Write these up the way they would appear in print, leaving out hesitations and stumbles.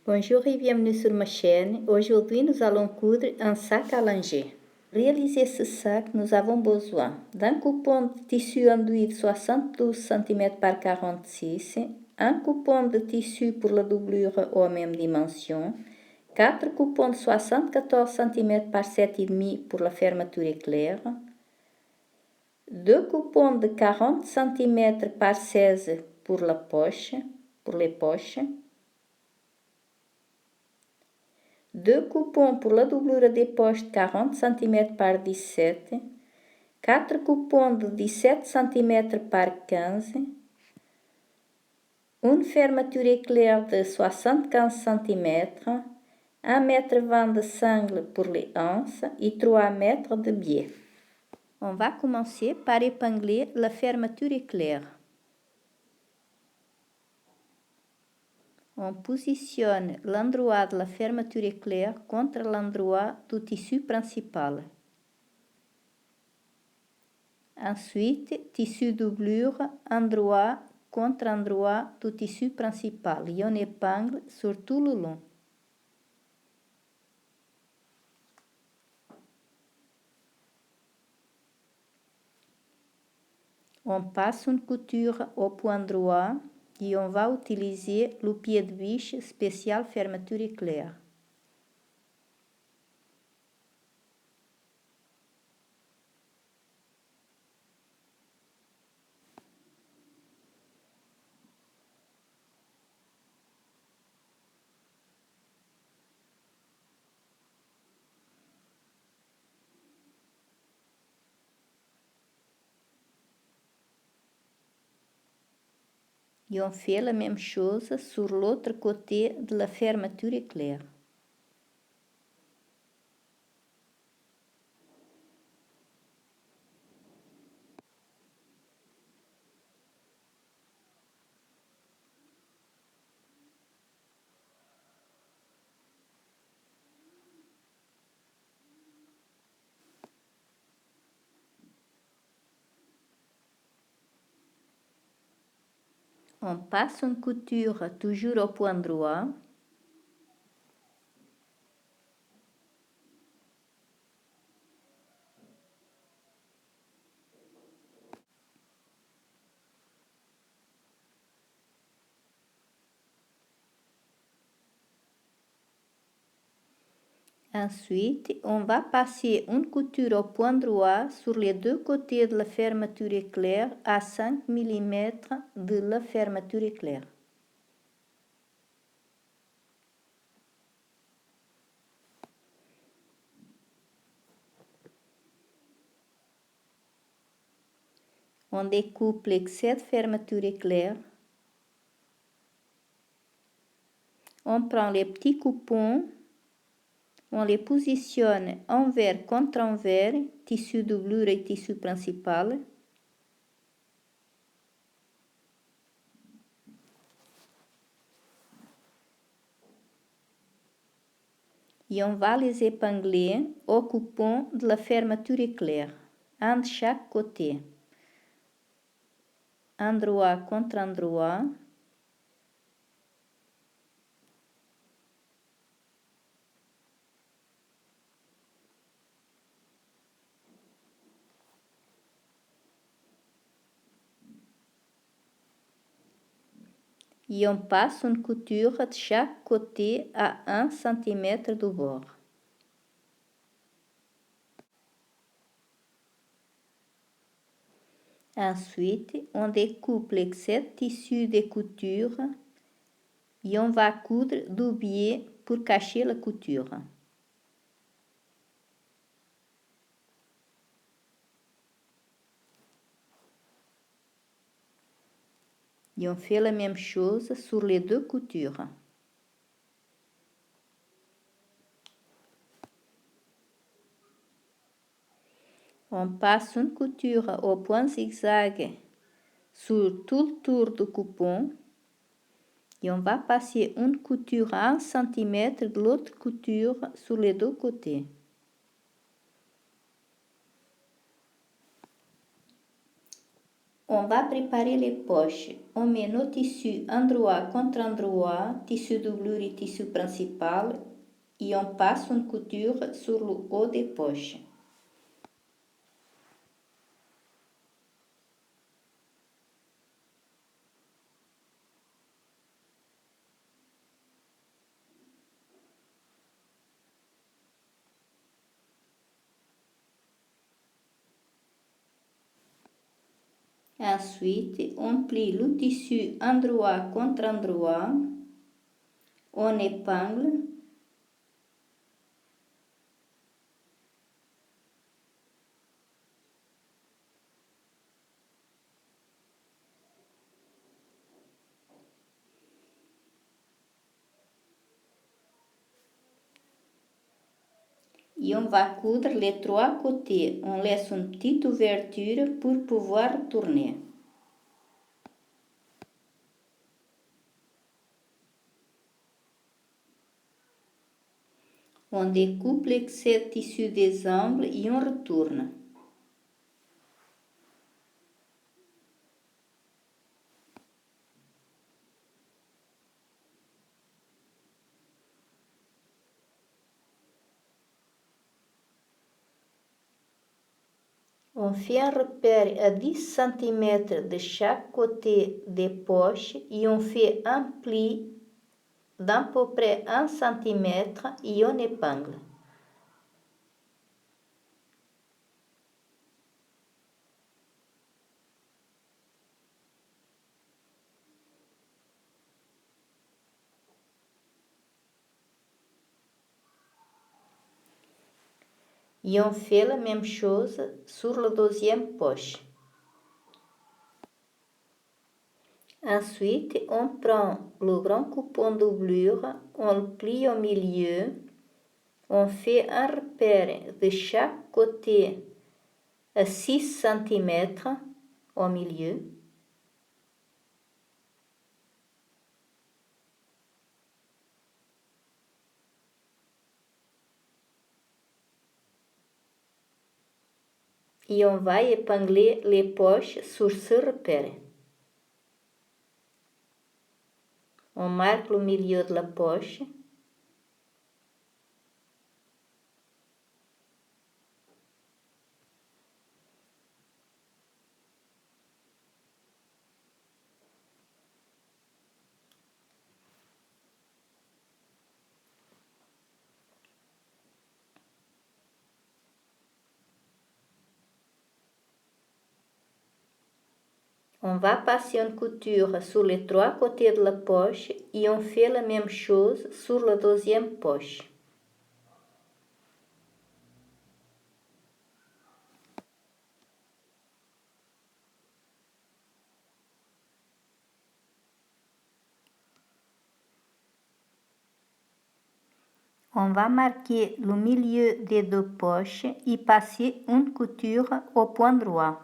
Bonjour et bienvenue sur ma chaîne. Aujourd'hui, nous allons coudre un sac à langer. Pour réaliser ce sac, nous avons besoin d'un coupon de tissu enduit de 72 cm par 46, un coupon de tissu pour la doublure aux mêmes dimensions, 4 coupons de 74 cm par 7,5 pour la fermeture éclair, 2 coupons de 40 cm par 16 pour les poches, 2 coupons pour la doublure des poches de 40 cm par 17, 4 coupons de 17 cm par 15, une fermeture éclair de 75 cm, 1,20 m de sangle pour les anses et 3 m de biais. On va commencer par épingler la fermeture éclair. On positionne l'endroit de la fermeture éclair contre l'endroit du tissu principal. Ensuite, tissu doublure, endroit contre endroit du tissu principal et on épingle sur tout le long. On passe une couture au point droit et on va utiliser le pied de biche spécial fermeture éclair. Et on fait la même chose sur l'autre côté de la fermeture éclair. On passe une couture toujours au point droit. Ensuite, on va passer une couture au point droit sur les deux côtés de la fermeture éclair à 5 mm de la fermeture éclair. On découpe l'excès de fermeture éclair. On prend les petits coupons. On les positionne envers contre envers, tissu doublure et tissu principal. Et on va les épingler au coupon de la fermeture éclair, un de chaque côté. Endroit contre endroit. Et on passe une couture de chaque côté à 1 cm du bord. Ensuite, on découpe l'excès de tissu des coutures et on va coudre du biais pour cacher la couture. Et on fait la même chose sur les deux coutures. On passe une couture au point zigzag sur tout le tour du coupon et on va passer une couture à 1 cm de l'autre couture sur les deux côtés. On va préparer les poches. On met nos tissus endroit contre endroit, tissu doublure et tissu principal, et on passe une couture sur le haut des poches. Ensuite, on plie le tissu endroit contre endroit, on épingle, et on va coudre les trois côtés. On laisse une petite ouverture pour pouvoir tourner. On découpe l'excès tissu des angles et on retourne. On fait un repère à 10 cm de chaque côté des poches et on fait un pli d'à peu près 1 cm et on épingle. Et on fait la même chose sur la deuxième poche. Ensuite, on prend le grand coupon doublure, on le plie au milieu, on fait un repère de chaque côté à 6 cm au milieu. Et on va épingler les poches sur ce repère. On marque le milieu de la poche. On va passer une couture sur les trois côtés de la poche et on fait la même chose sur la deuxième poche. On va marquer le milieu des deux poches et passer une couture au point droit.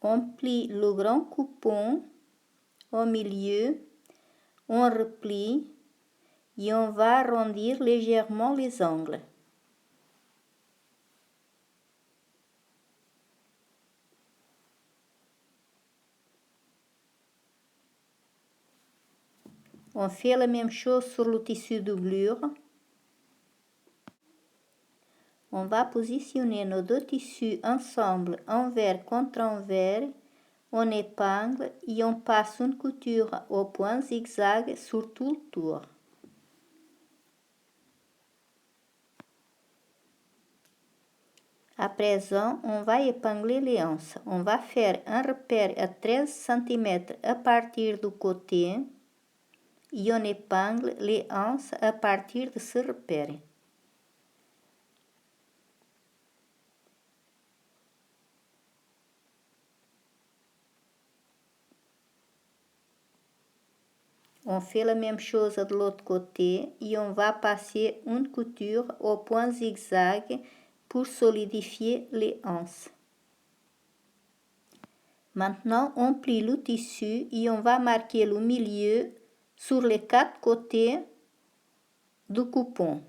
On plie le grand coupon au milieu, on replie et on va arrondir légèrement les angles. On fait la même chose sur le tissu doublure. On va positionner nos deux tissus ensemble, envers contre envers. On épingle et on passe une couture au point zigzag sur tout le tour. À présent, on va épingler les anses. On va faire un repère à 13 cm à partir du côté et on épingle les anses à partir de ce repère. On fait la même chose de l'autre côté et on va passer une couture au point zigzag pour solidifier les anses. Maintenant, on plie le tissu et on va marquer le milieu sur les 4 côtés du coupon.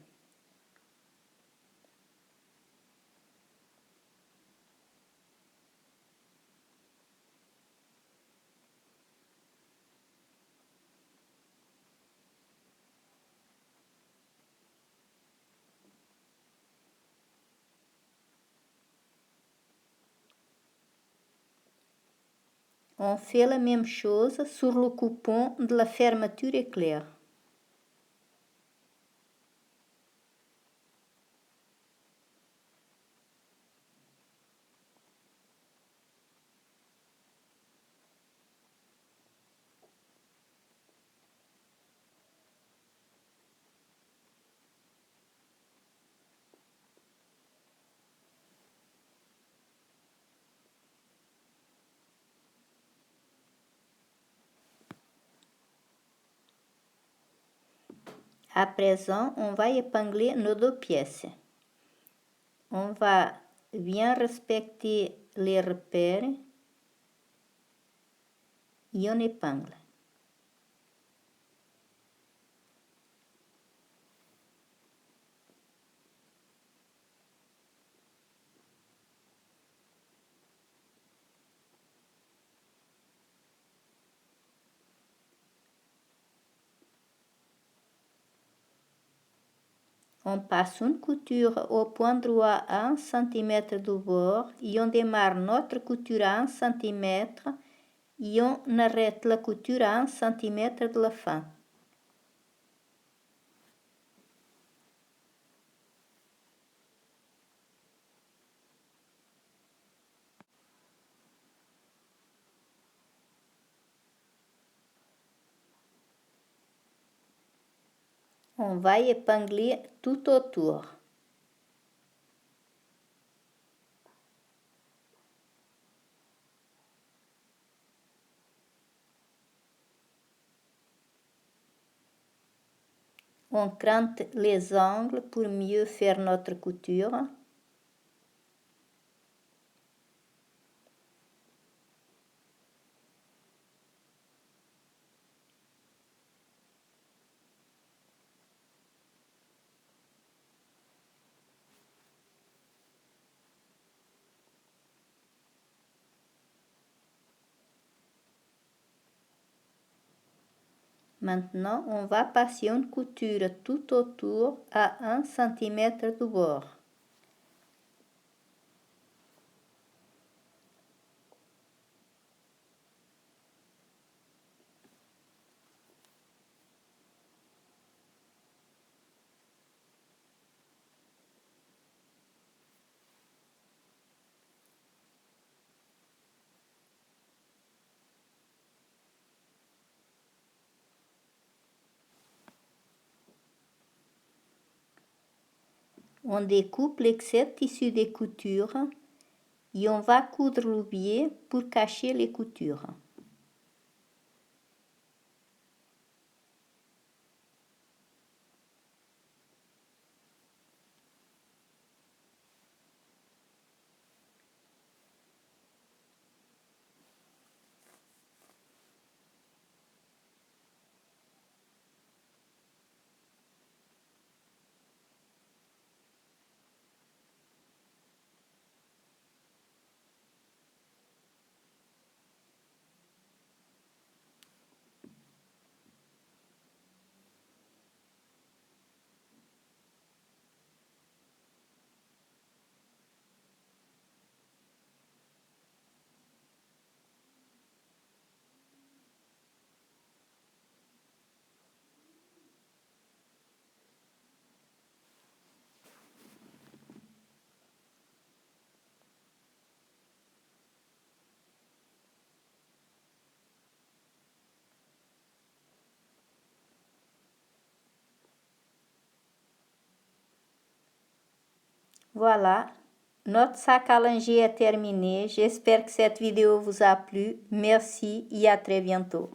On fait la même chose sur le coupon de la fermeture éclair. À présent, on va épingler nos 2 pièces. On va bien respecter les repères et on épingle. On passe une couture au point droit à 1 cm du bord et on démarre notre couture à 1 cm et on arrête la couture à 1 cm de la fin. On va épingler tout autour. On crante les angles pour mieux faire notre couture. Maintenant, on va passer une couture tout autour à 1 cm du bord. On découpe l'excès tissu des coutures et on va coudre le biais pour cacher les coutures. Voilà, notre sac à lingerie est terminé. J'espère que cette vidéo vous a plu. Merci et à très bientôt.